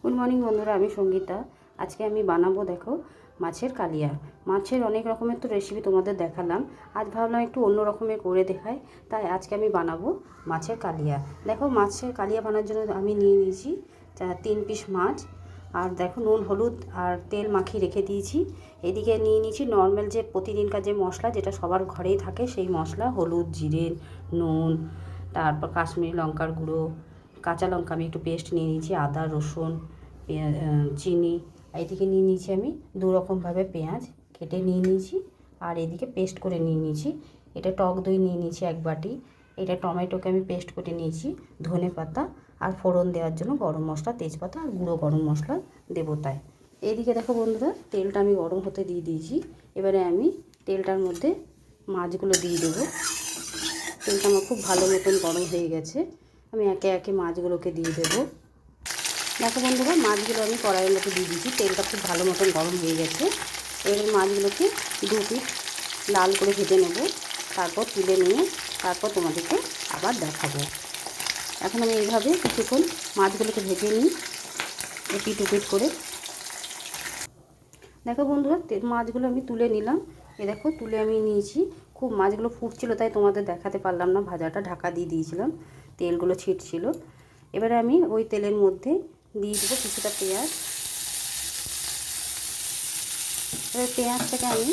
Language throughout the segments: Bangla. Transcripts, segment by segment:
গুড মর্নিং বন্ধুরা, আমি সঙ্গীতা। আজকে আমি বানাবো দেখো মাছের কালিয়া। মাছের অনেক রকমের তো রেসিপি তোমাদের দেখালাম, আজ ভাবলাম একটু অন্য রকমের করে দেখাই। তাই আজকে আমি বানাবো মাছের কালিয়া। দেখো মাছের কালিয়া বানানোর জন্য আমি নিয়ে নিয়েছি 3 পিস মাছ। আর দেখো নুন হলুদ আর তেল মাখিয়ে রেখে দিয়েছি। এদিকে নিয়ে নিয়েছি নর্মাল যে প্রতিদিনকার যে মশলা, যেটা সবার ঘরেই থাকে সেই মশলা, হলুদ, জিরে, নুন, তারপর কাশ্মীরি লঙ্কার গুঁড়ো, কাঁচা লঙ্কা আমি একটু পেস্ট নিয়ে নিয়েছি, আদা রসুন, চিনি। এইদিকে নিয়ে নিয়েছি আমি 2 রকমভাবে পেঁয়াজ কেটে নিয়ে নিয়েছি। আর এদিকে পেস্ট করে নিয়ে নিয়েছি। এটা টক দই নিয়ে নিয়েছি 1 বাটি। এটা টমেটোকে আমি পেস্ট করে নিয়েছি, ধনে পাতা আর ফোড়ন দেওয়ার জন্য গরম মশলা, তেজপাতা আর গুঁড়ো গরম মশলা দেবো তাই। এইদিকে দেখো বন্ধুরা, তেলটা আমি গরম হতে দিয়ে দিয়েছি। এবারে আমি তেলটার মধ্যে মাছগুলো দিয়ে দেবো। তেলটা আমার খুব ভালো মতন গরম হয়ে গেছে। আমি একে একে মাছগুলোকে দিয়ে দেবো। দেখো বন্ধুরা, মাছগুলো আমি কড়াইয়ের মধ্যে দিয়ে দিয়েছি। তেলটা খুব ভালো মতন গরম হয়ে গেছে। এবার মাছগুলোকে 2 পিস লাল করে ভেজে নেব, তারপর তুলে নিয়ে তারপর তোমাদেরকে আবার দেখাবো। এখন আমি এইভাবে কিছুক্ষণ মাছগুলোকে ভেজে নিই এপিট ওপিট করে। দেখো বন্ধুরা, মাছগুলো আমি তুলে নিলাম। দেখো তুলে আমি নিয়েছি। খুব মাছগুলো ফুটছিল তাই তোমাদের দেখাতে পারলাম না, ভাজাটা ঢাকা দিয়ে দিয়েছিলাম, তেলগুলো ছিটছিল। এবারে আমি ওই তেলের মধ্যে দিয়ে দেবো কিছুটা পেঁয়াজ। এবার পেঁয়াজটাকে আমি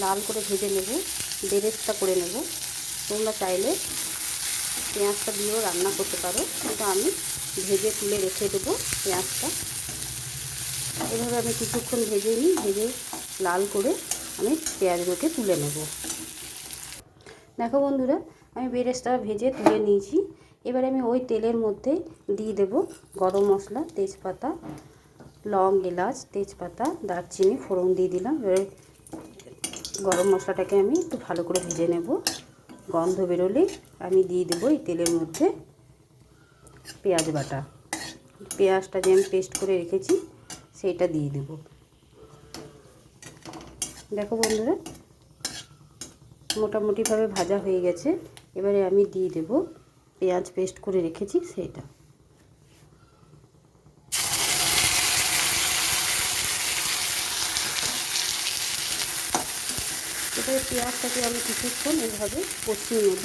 লাল করে ভেজে নেব, বেরেস্তা করে নেব। তোমরা চাইলে পেঁয়াজটা দিয়েও রান্না করতে পারো, কিন্তু আমি ভেজে তুলে রেখে দেবো পেঁয়াজটা। এভাবে আমি কিছুক্ষণ ভেজে নিই, ভেজে লাল করে আমি পেঁয়াজগুলোকে তুলে নেব। দেখো বন্ধুরা, আমি বেরেস্তা ভেজে তুলে নিয়েছি। এবারে আমি ওই তেলের মধ্যে দিয়ে দেব গরম মশলা, তেজপাতা, লং, এলাচ, তেজপাতা, দারচিনি, ফোড়ন দিয়ে দিলাম। এবারে গরম মশলাটাকে আমি একটু ভালো করে ভেজে নেব। গন্ধ বেরোলে আমি দিয়ে দেবো এই তেলের মধ্যে পেঁয়াজ বাটা। পেঁয়াজটা যে আমি পেস্ট করে রেখেছি সেইটা দিয়ে দেব। দেখো বন্ধুরা, মোটামুটিভাবে ভাজা হয়ে গেছে। এবারে আমি দিয়ে দেব পেঁয়াজ পেস্ট করে রেখেছি সেইটা। এবারে পেঁয়াজটাকে আমি কিছুক্ষণ এইভাবে কষিয়ে নেব।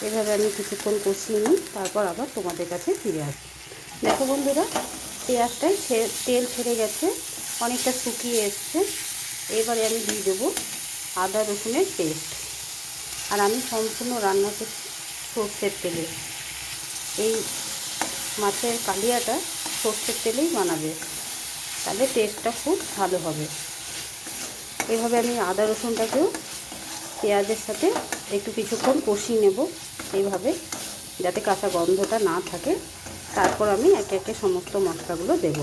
এভাবে আমি কিছুক্ষণ কষিয়ে নিই, তারপর আবার তোমাদের কাছে ফিরে আসি। দেখো বন্ধুরা, পেঁয়াজটাই তেল ছেড়ে গেছে, অনেকটা শুকিয়ে এসছে। এবারে আমি দিয়ে দেবো আদা রসুনের পেস্ট। আর আমি সম্পূর্ণ রান্না করছি সর্ষের তেলে। এই মাছের কালিয়াটা সর্ষের তেলেই বানাবে, তাহলে টেস্টটা খুব ভালো হবে। এভাবে আমি আদা রসুনটাকেও পেঁয়াজের সাথে একটু কিছুক্ষণ কষিয়ে নেব, এইভাবে যাতে কাঁচা গন্ধটা না থাকে। তারপর আমি একে একে সমস্ত মশলাগুলো দেব।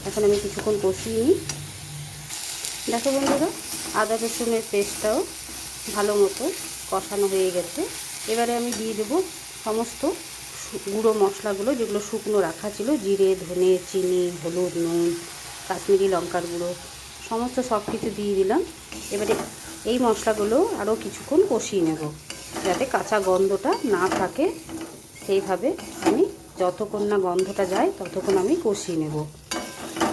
এখন আমি কিছুক্ষণ কষিয়ে নিই। দেখো বন্ধুরা, আদা রসুনের পেস্টটাও ভালো মতো কষানো হয়ে গেছে। এবারে আমি দিয়ে দেবো সমস্ত গুঁড়ো মশলাগুলো, যেগুলো শুকনো রাখা ছিল, জিরে, ধনে, চিনি, হলুদ, নুন, কাশ্মীরি লঙ্কার গুঁড়ো, সমস্ত সব কিছু দিয়ে দিলাম। এবারে এই মশলাগুলো আরও কিছুক্ষণ কষিয়ে নেব, যাতে কাঁচা গন্ধটা না থাকে। সেইভাবে আমি যতক্ষণ না গন্ধটা যায় ততক্ষণ আমি কষিয়ে নেব।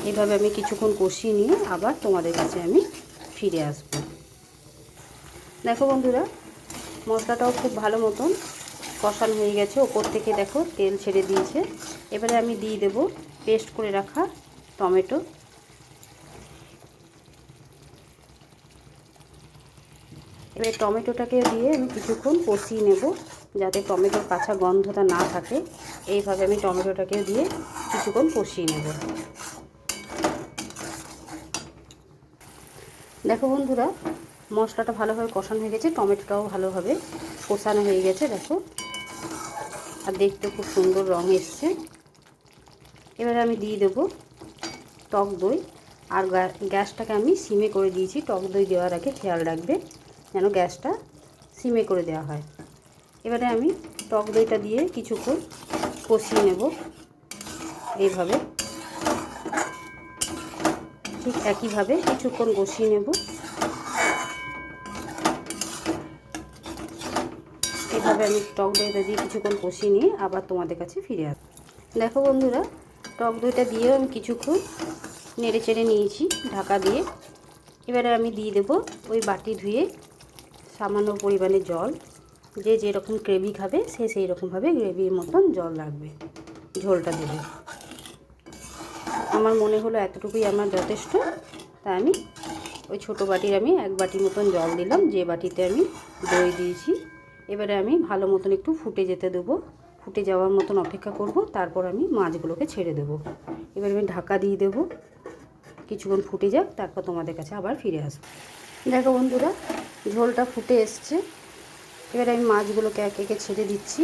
এইভাবে আমি কিছুক্ষণ কষিয়ে নিয়ে আবার তোমাদের কাছে আমি ফিরে আসব। দেখো বন্ধুরা, মশলাটাও খুব ভালো মতন কষানো হয়ে গেছে। ওপর থেকে দেখো তেল ছেড়ে দিয়েছে। এবারে আমি দিয়ে দেব পেস্ট করে রাখা টমেটো। এবারে টমেটোটাকে দিয়ে আমি কিছুক্ষণ কষিয়ে নেব, যাতে টমেটোর কাঁচা গন্ধটা না থাকে। এইভাবে আমি টমেটোটাকে দিয়ে কিছুক্ষণ কষিয়ে নেব। দেখো বন্ধুরা, মশলাটা ভালোভাবে কষানো হয়ে গেছে, টমেটোটাও ভালোভাবে কষানো হয়ে গেছে দেখো, আর দেখতে খুব সুন্দর রং এসছে। এবারে আমি দিয়ে দেব টক দই। আর গ্যাসটাকে আমি সিমে করে দিয়েছি। টক দই দেওয়ার আগে খেয়াল রাখবে যেন গ্যাসটা সিমে করে দেওয়া হয়। এবারে আমি টক দইটা দিয়ে কিছুক্ষণ কষিয়ে নেব। এইভাবে ঠিক একইভাবে কিছুক্ষণ কষিয়ে নেব। এইভাবে আমি টক দইটা দিয়ে কিছুক্ষণ কষিয়ে নিয়ে আবার তোমাদের কাছে ফিরে আসবো। দেখো বন্ধুরা, টক দইটা দিয়েও আমি কিছুক্ষণ নেড়ে চেড়ে নিয়েছি ঢাকা দিয়ে। এবারে আমি দিয়ে দেবো ওই বাটি ধুয়ে সামান্য পরিমাণে জল। যে যেরকম গ্রেভি খাবে সে সেই রকমভাবে গ্রেভির মতন জল লাগবে, ঝোলটা দেবে। আমার মনে হলো এতটুকুই আমার যথেষ্ট, তাই আমি ওই ছোটো বাটির আমি 1 বাটি মতন জল দিলাম, যে বাটিতে আমি দই দিয়েছি। এবারে আমি ভালো মতন একটু ফুটে যেতে দেবো, ফুটে যাওয়ার মতন অপেক্ষা করব, তারপর আমি মাছগুলোকে ছেড়ে দেবো। এবার আমি ঢাকা দিয়ে দেবো, কিছুক্ষণ ফুটে যাক, তারপর তোমাদের কাছে আবার ফিরে আসবো। দেখো বন্ধুরা, ঝোলটা ফুটে এসছে। এবারে আমি মাছগুলোকে একে একে ছেড়ে দিচ্ছি।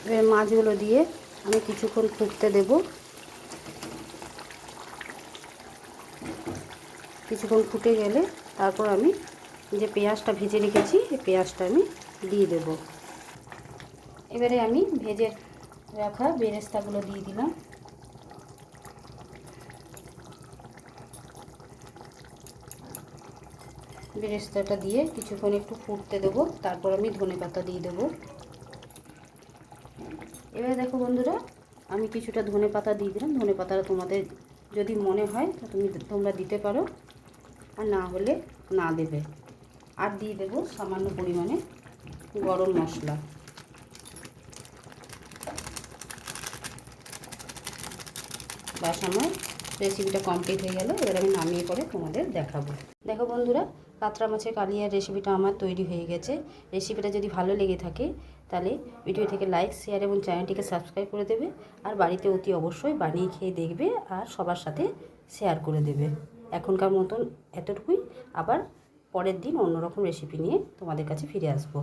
এবার মাছগুলো দিয়ে আমি কিছুক্ষণ ফুটতে দেব। কিছুক্ষণ ফুটে গেলে তারপর আমি যে পেঁয়াজটা ভেজে রেখেছি এই পেঁয়াজটা আমি দিয়ে দেব। এবারে আমি ভেজে রাখা বেরেস্তাগুলো দিয়ে দিলাম। বেরেস্তাটা দিয়ে কিছুক্ষণ একটু ফুটতে দেবো, তারপর আমি ধনেপাতা দিয়ে দেবো। এবারে দেখো বন্ধুরা, আমি কিছুটা ধনেপাতা দিয়ে দিলাম। ধনেপাতাটা তোমাদের যদি মনে হয় তো তোমরা দিতে পারো, আর না হলে না দেবে। আর দিয়ে দেবো সামান্য পরিমাণে গরম মশলা। বাস আমার রেসিপিটা কমপ্লিট হয়ে গেল। এবার আমি নামিয়ে পরে তোমাদের দেখাবো। দেখো বন্ধুরা, কাতলা মাছের কালিয়ার রেসিপিটা আমার তৈরি হয়ে গেছে। রেসিপিটা যদি ভালো লেগে থাকে তাহলে ভিডিও থেকে লাইক, শেয়ার এবং চ্যানেলটিকে সাবস্ক্রাইব করে দেবে। আর বাড়িতে অতি অবশ্যই বানিয়ে খেয়ে দেখবে আর সবার সাথে শেয়ার করে দেবে। এখনকার মতন এতটুকুই, আবার পরের দিন অন্যরকম রেসিপি নিয়ে তোমাদের কাছে ফিরে আসবো।